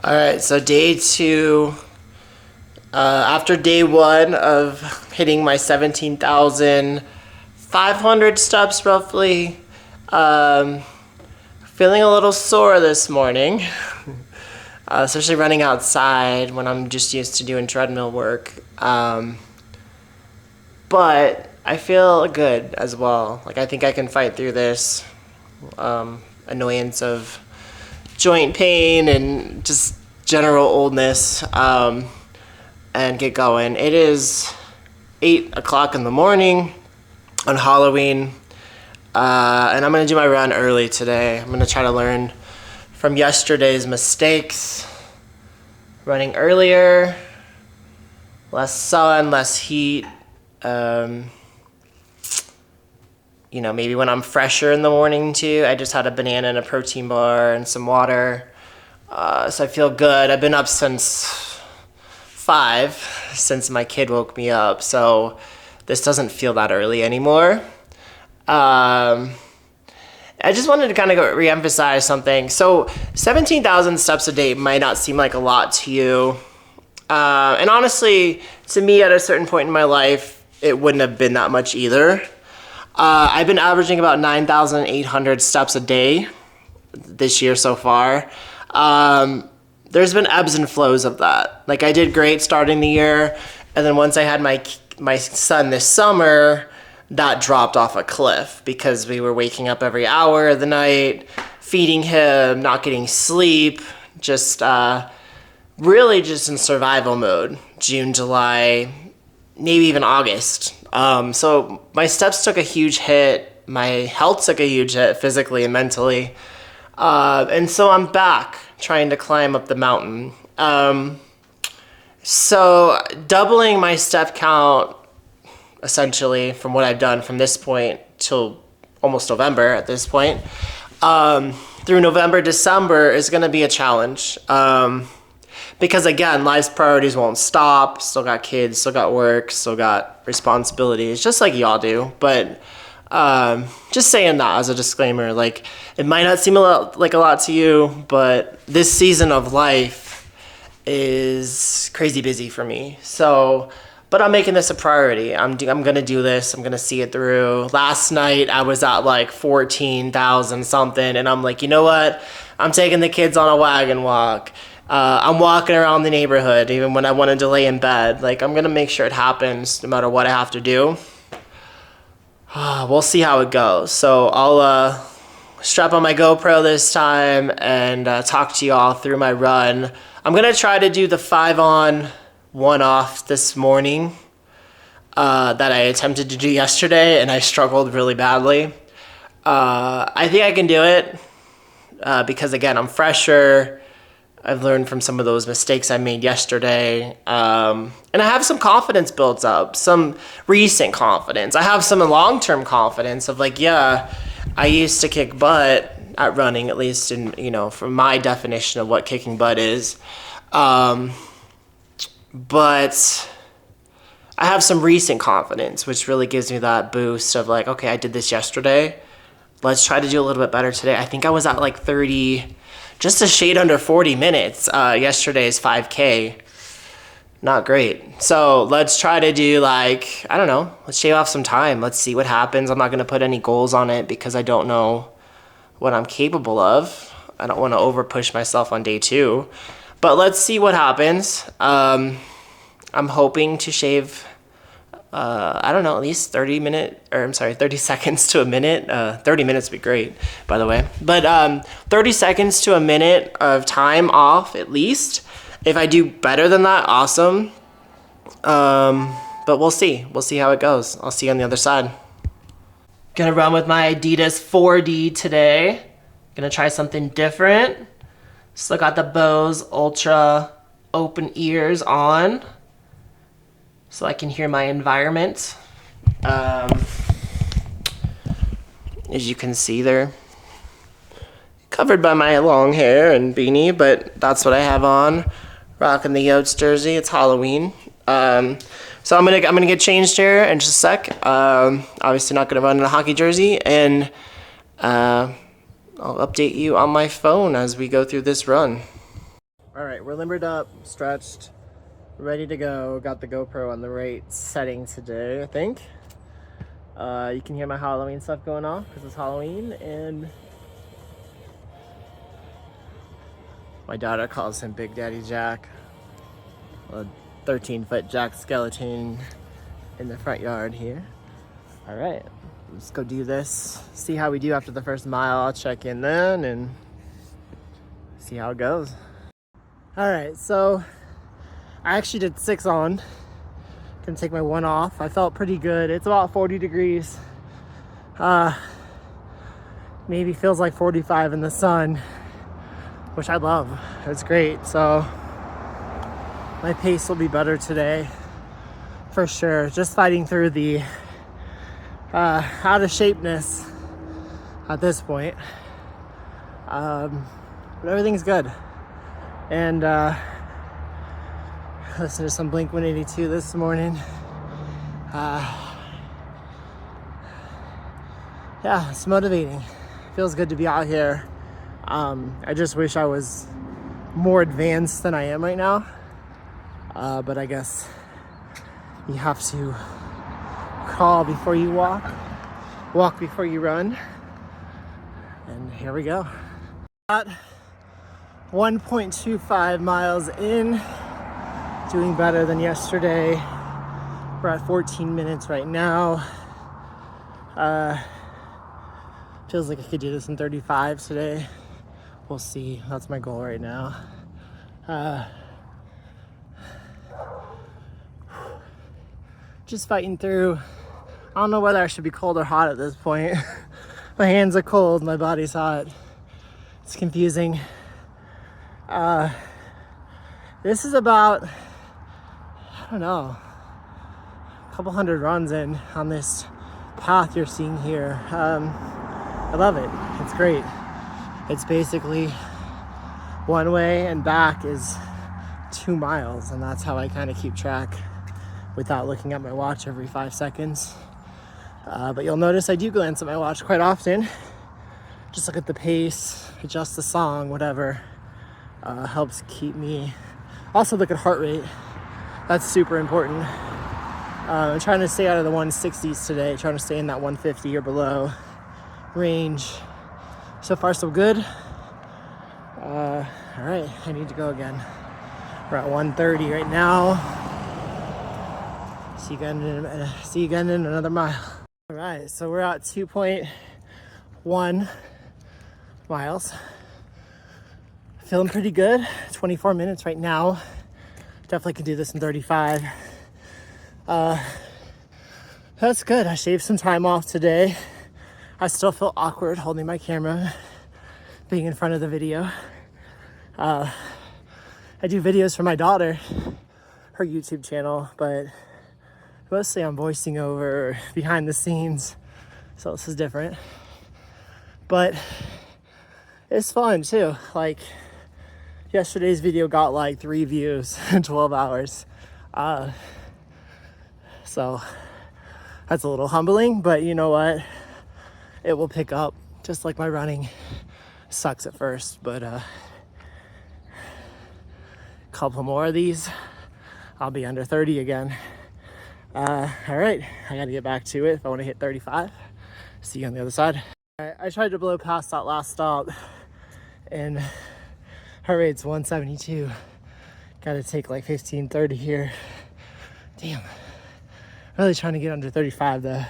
All right, so day two. After day one of hitting my 17,500 steps roughly, um, feeling a little sore this morning, especially running outside when I'm just used to doing treadmill work. But I feel good as well. Like, I think I can fight through this annoyance of joint pain and just general oldness, and get going. It is 8 o'clock in the morning on Halloween, and I'm going to do my run early today. I'm going to try to learn from yesterday's mistakes. Running earlier, less sun, less heat. Maybe when I'm fresher in the morning too. I just had a banana and a protein bar and some water. So I feel good. I've been up since 5, since my kid woke me up. So this doesn't feel that early anymore. I just wanted to kind of reemphasize something. So 17,000 steps a day might not seem like a lot to you. And honestly, to me at a certain point in my life, it wouldn't have been that much either. I've been averaging about 9,800 steps a day this year so far. There's been ebbs and flows of that. Like, I did great starting the year, and then once I had my son this summer, that dropped off a cliff because we were waking up every hour of the night, feeding him, not getting sleep, just really just in survival mode. June, July, maybe even August. So my steps took a huge hit. My health took a huge hit physically and mentally. And so I'm back trying to climb up the mountain. So doubling my step count, essentially, from what I've done from this point till almost November at this point, through November, December is going to be a challenge. Because again, life's priorities won't stop. Still got kids, still got work, still got responsibilities, just like y'all do. But just saying that as a disclaimer, like, it might not seem like a lot to you, but this season of life is crazy busy for me. So, but I'm making this a priority. I'm gonna do this. I'm gonna see it through. Last night I was at like 14,000 something, and I'm like, you know what? I'm taking the kids on a wagon walk. I'm walking around the neighborhood even when I wanted to lay in bed. Like, I'm going to make sure it happens no matter what I have to do. We'll see how it goes. So I'll strap on my GoPro this time and talk to you all through my run. I'm going to try to do the 5 on, 1 off this morning that I attempted to do yesterday, and I struggled really badly. I think I can do it because, again, I'm fresher. I've learned from some of those mistakes I made yesterday. And I have some confidence built up, some recent confidence. I have some long-term confidence of like, yeah, I used to kick butt at running, at least in, from my definition of what kicking butt is. But I have some recent confidence, which really gives me that boost of like, okay, I did this yesterday. Let's try to do a little bit better today. I think I was at like 30... just a shade under 40 minutes yesterday's 5K. Not great. So let's try to do like, I don't know, let's shave off some time. Let's see what happens. I'm not going to put any goals on it because I don't know what I'm capable of. I don't want to over push myself on day 2. But let's see what happens. I'm hoping to shave, I don't know, at least 30 seconds to a minute. 30 minutes would be great, by the way. But 30 seconds to a minute of time off, at least. If I do better than that, awesome. But we'll see. We'll see how it goes. I'll see you on the other side. Gonna run with my Adidas 4D today. Gonna try something different. Still got the Bose Ultra open ears on, so I can hear my environment. As you can see, they're covered by my long hair and beanie, but that's what I have on. Rocking the Yotes jersey. It's Halloween. So I'm gonna get changed here in just a sec. Obviously not gonna run in a hockey jersey, and I'll update you on my phone as we go through this run. All right, we're limbered up, stretched, ready to go. Got the GoPro on the right setting today, I think. You can hear my Halloween stuff going off because it's Halloween, and my daughter calls him Big Daddy Jack. A 13-foot Jack skeleton in the front yard here. All right, let's go do this. See how we do after the first mile. I'll check in then and see how it goes. All right, so I actually did 6 on. Gonna take my 1 off. I felt pretty good. It's about 40 degrees. Maybe feels like 45 in the sun, which I love. It's great. So my pace will be better today for sure. Just fighting through the out of shapeness at this point. But everything's good. And listened to some Blink-182 this morning. Yeah, it's motivating. Feels good to be out here. I just wish I was more advanced than I am right now. But I guess you have to crawl before you walk, walk before you run. And here we go. At 1.25 miles in, doing better than yesterday. We're at 14 minutes right now. Feels like I could do this in 35 today. We'll see. That's my goal right now. Just fighting through. I don't know whether I should be cold or hot at this point. My hands are cold, my body's hot. It's confusing. This is about, I don't know, a couple hundred runs in on this path you're seeing here. I love it. It's great. It's basically one way and back is 2 miles, and that's how I kind of keep track without looking at my watch every 5 seconds. But you'll notice I do glance at my watch quite often. Just look at the pace, adjust the song, whatever. Helps keep me. Also look at heart rate. That's super important. I'm trying to stay out of the 160s today, trying to stay in that 150 or below range. So far so good. All right, I need to go again. We're at 130 right now. See you again in another mile. All right, so we're at 2.1 miles. Feeling pretty good. 24 minutes right now. Definitely could do this in 35. That's good. I shaved some time off today. I still feel awkward holding my camera, being in front of the video. I do videos for my daughter, her YouTube channel, but mostly I'm voicing over or behind the scenes, so this is different. But it's fun too. Like yesterday's video got like 3 views in 12 hours. So that's a little humbling, but you know what? It will pick up, just like my running sucks at first, but a couple more of these, I'll be under 30 again. All right, I gotta get back to it if I wanna hit 35. See you on the other side. I tried to blow past that last stop and heart rate's 172. Gotta take like 15, 30 here. Damn, really trying to get under 35 though.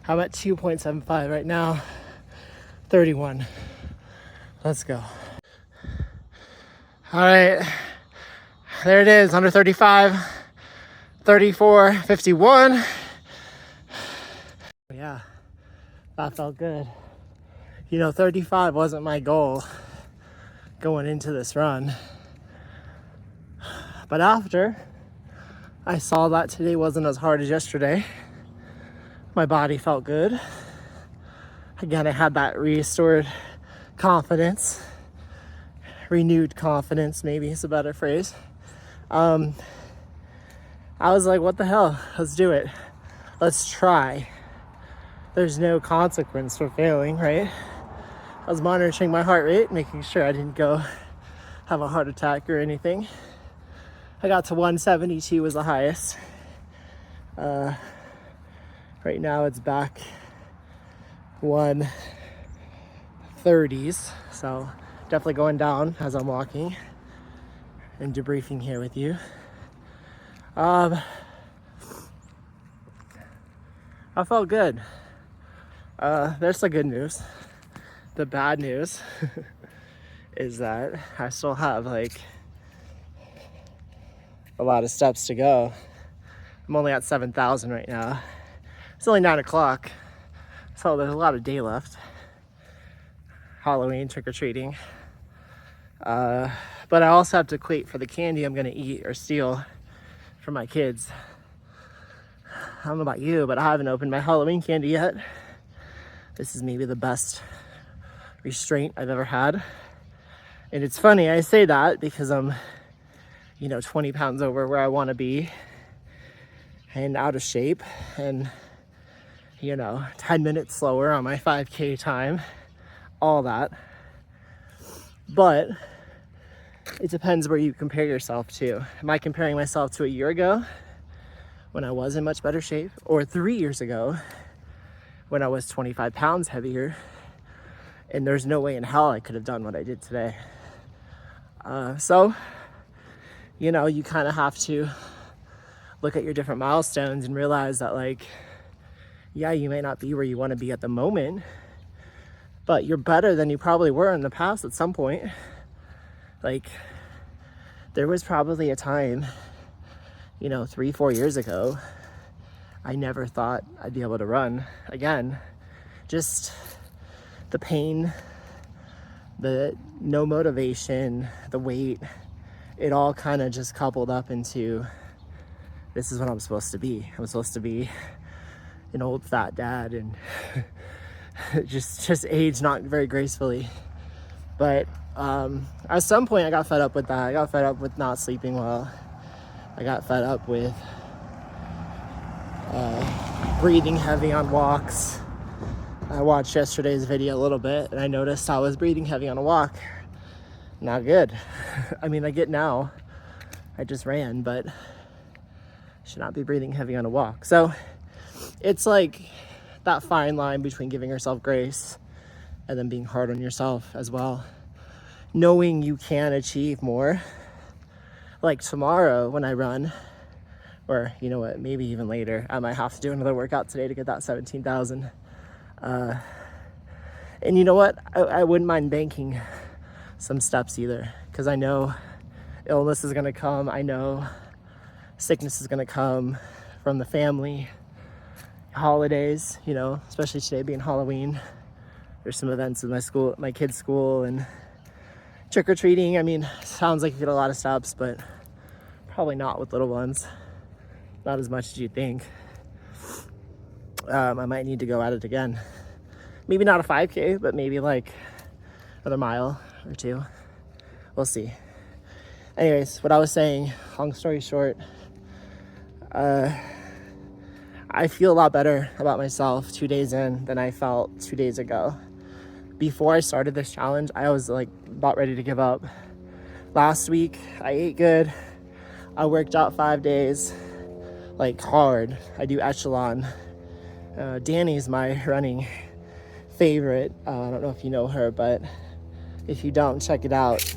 I'm at 2.75 right now, 31. Let's go. All right, there it is, under 35, 34, 51. Yeah, that felt good. You know, 35 wasn't my goal going into this run. But after I saw that today wasn't as hard as yesterday, my body felt good. Again, I had that restored confidence, renewed confidence, maybe is a better phrase. I was like, what the hell? Let's do it. Let's try. There's no consequence for failing, right? I was monitoring my heart rate, making sure I didn't go have a heart attack or anything. I got to 172 was the highest. Right now it's back 130s, so definitely going down as I'm walking and debriefing here with you. I felt good. There's the good news. The bad news is that I still have like a lot of steps to go. I'm only at 7,000 right now. It's only 9 o'clock, so there's a lot of day left. Halloween, trick-or-treating. But I also have to wait for the candy I'm gonna eat or steal from my kids. I don't know about you, but I haven't opened my Halloween candy yet. This is maybe the best restraint I've ever had. And it's funny, I say that because I'm, 20 pounds over where I want to be and out of shape and, 10 minutes slower on my 5K time, all that. But it depends where you compare yourself to. Am I comparing myself to a year ago when I was in much better shape, or 3 years ago when I was 25 pounds heavier? And there's no way in hell I could have done what I did today. So, you kind of have to look at your different milestones and realize that, like, yeah, you may not be where you want to be at the moment, but you're better than you probably were in the past at some point. Like, there was probably a time, 3-4 years ago, I never thought I'd be able to run again. Just the pain, the no motivation, the weight, it all kind of just coupled up into, this is what I'm supposed to be. I'm supposed to be an old fat dad and just age not very gracefully. But at some point I got fed up with that. I got fed up with not sleeping well. I got fed up with breathing heavy on walks. I watched yesterday's video a little bit and I noticed I was breathing heavy on a walk. Not good. I mean, I get now. I just ran, but should not be breathing heavy on a walk. So it's like that fine line between giving yourself grace and then being hard on yourself as well. Knowing you can achieve more. Like tomorrow when I run, or you know what, maybe even later, I might have to do another workout today to get that 17,000. And you know what, I wouldn't mind banking some steps either, because I know illness is going to come. I know sickness is going to come from the family, holidays, especially today being Halloween. There's some events in my kids' school, and trick-or-treating. I mean, sounds like you get a lot of steps, but probably not with little ones. Not as much as you think. I might need to go at it again. Maybe not a 5K, but maybe like another mile or two. We'll see. Anyways, what I was saying, long story short, I feel a lot better about myself 2 days in than I felt 2 days ago. Before I started this challenge, I was like about ready to give up. Last week, I ate good. I worked out 5 days, like hard. I do echelon. Danny's my running favorite. I don't know if you know her, but if you don't, check it out.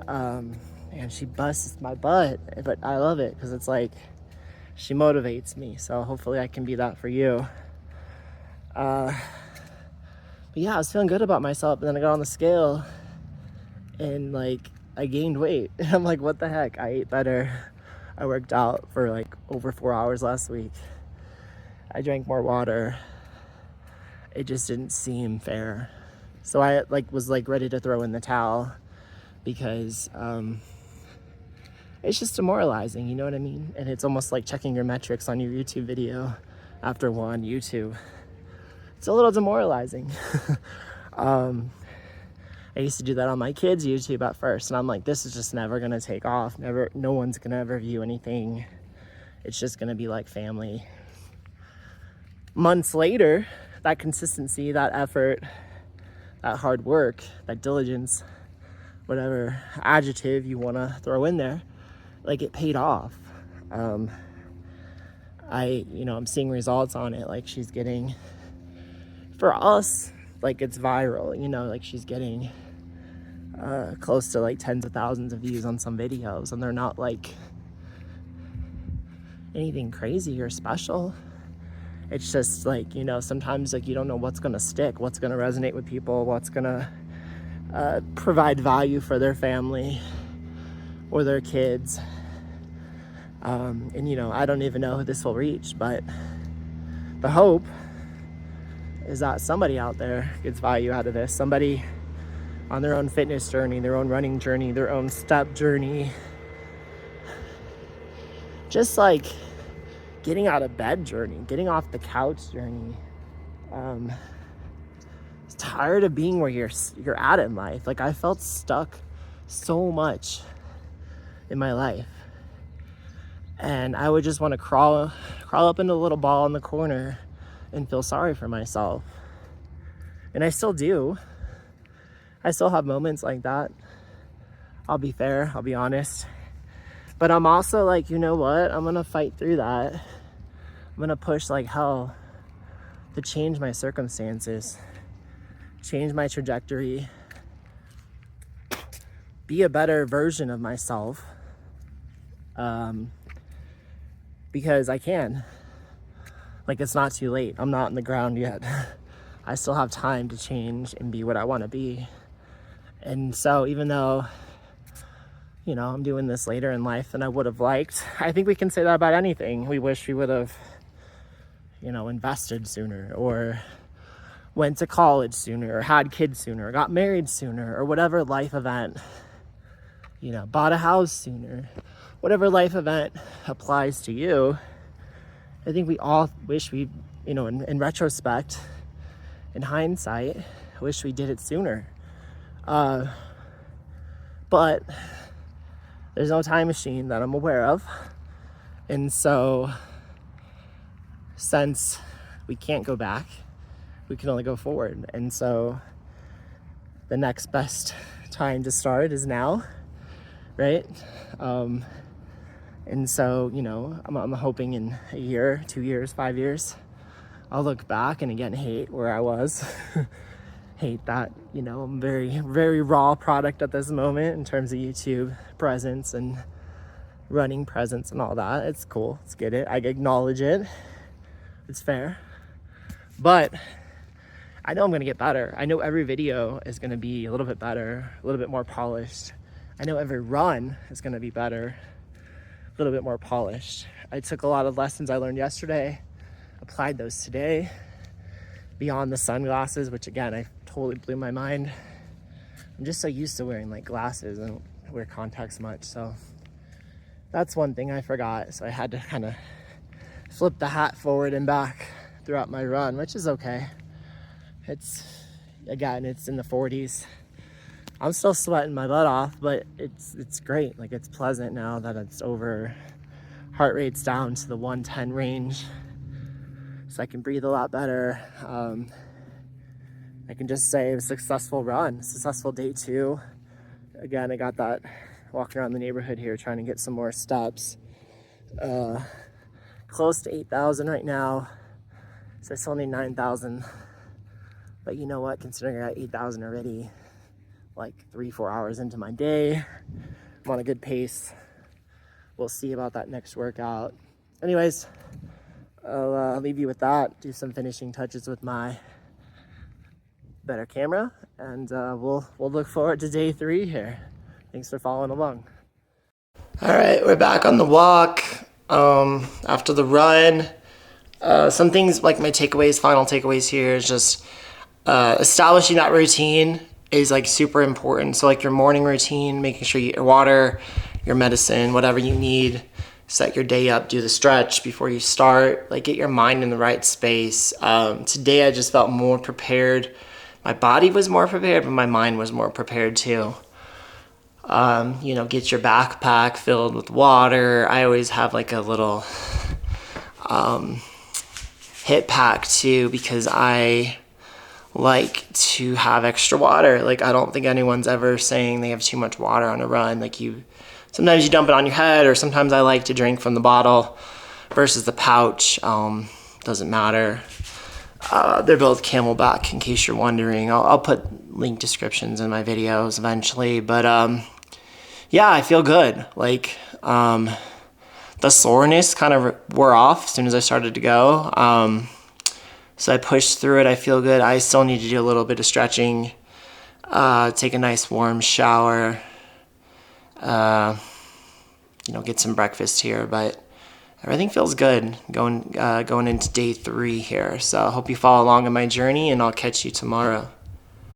And she busts my butt, but I love it because it's like she motivates me. So hopefully I can be that for you. But yeah, I was feeling good about myself, and then I got on the scale and like I gained weight. And I'm like, what the heck? I ate better. I worked out for like over 4 hours last week. I drank more water. It just didn't seem fair. So I was ready to throw in the towel because it's just demoralizing, you know what I mean? And it's almost like checking your metrics on your YouTube video after one YouTube. It's a little demoralizing. I used to do that on my kids' YouTube at first, and I'm like, this is just never gonna take off. No one's gonna ever view anything. It's just gonna be like family. Months later, that consistency, that effort, that hard work, that diligence whatever adjective you want to throw in there, like it paid off. I'm seeing results on it. Like she's getting, for us, like it's viral, like she's getting close to like tens of thousands of views on some videos, and they're not like anything crazy or special. It's just like, sometimes like you don't know what's gonna stick, what's gonna resonate with people, what's gonna provide value for their family or their kids. I don't even know who this will reach, but the hope is that somebody out there gets value out of this. Somebody on their own fitness journey, their own running journey, their own step journey. Just like getting out of bed journey, getting off the couch journey. Tired of being where you're at in life. Like I felt stuck so much in my life. And I would just want to crawl up into a little ball in the corner and feel sorry for myself. And I still do. I still have moments like that. I'll be fair, I'll be honest. But I'm also like, you know what? I'm gonna fight through that. I'm gonna push like hell to change my circumstances, change my trajectory, be a better version of myself. Because I can. Like it's not too late. I'm not in the ground yet. I still have time to change and be what I want to be. And so even though, I'm doing this later in life than I would have liked, I think we can say that about anything. We wish we would have, invested sooner, or went to college sooner, or had kids sooner, or got married sooner, or whatever life event, bought a house sooner. Whatever life event applies to you, I think we all wish we, in retrospect, in hindsight, wish we did it sooner. But there's no time machine that I'm aware of. And so, since we can't go back, we can only go forward. And so, the next best time to start is now, right? And so, I'm hoping in a year, 2 years, 5 years, I'll look back and again hate where I was. Hate that, I'm very, very raw product at this moment in terms of YouTube presence and running presence and all that. It's cool. Let's get it. I acknowledge it. It's fair. But I know I'm going to get better. I know every video is going to be a little bit better, a little bit more polished. I know every run is going to be better, a little bit more polished. I took a lot of lessons I learned yesterday, applied those today, beyond the sunglasses, which again, I totally blew my mind. I'm just so used to wearing like glasses. I don't wear contacts much, so that's one thing I forgot. So I had to kind of flip the hat forward and back throughout my run, which is okay. It's in the 40s. I'm still sweating my butt off, but it's great. Like it's pleasant now that it's over. Heart rate's down to the 110 range, so I can breathe a lot better. I can just say it was a successful run, successful day 2. Again, I got that walking around the neighborhood here trying to get some more steps. Close to 8,000 right now, so I still need 9,000. But you know what, considering I got 8,000 already, like 3-4 hours into my day, I'm on a good pace. We'll see about that next workout. Anyways, I'll leave you with that, do some finishing touches with my better camera, and we'll look forward to day 3 here. Thanks for following along. All right, we're back on the walk after the run. Some things like my takeaways, final takeaways here is just establishing that routine is like super important. So like your morning routine, making sure you eat your water, your medicine, whatever you need, set your day up, do the stretch before you start, like get your mind in the right space. Today I just felt more prepared. My body was more prepared, but my mind was more prepared too. Get your backpack filled with water. I always have like a little hip pack too, because I like to have extra water. Like, I don't think anyone's ever saying they have too much water on a run. Like, sometimes you dump it on your head, or sometimes I like to drink from the bottle versus the pouch. Doesn't matter. They're both Camelback, in case you're wondering. I'll put link descriptions in my videos eventually. But yeah, I feel good. Like, the soreness kind of wore off as soon as I started to go. So I pushed through it. I feel good. I still need to do a little bit of stretching, take a nice warm shower, get some breakfast here, but everything feels good going into day 3 here. So I hope you follow along on my journey, and I'll catch you tomorrow.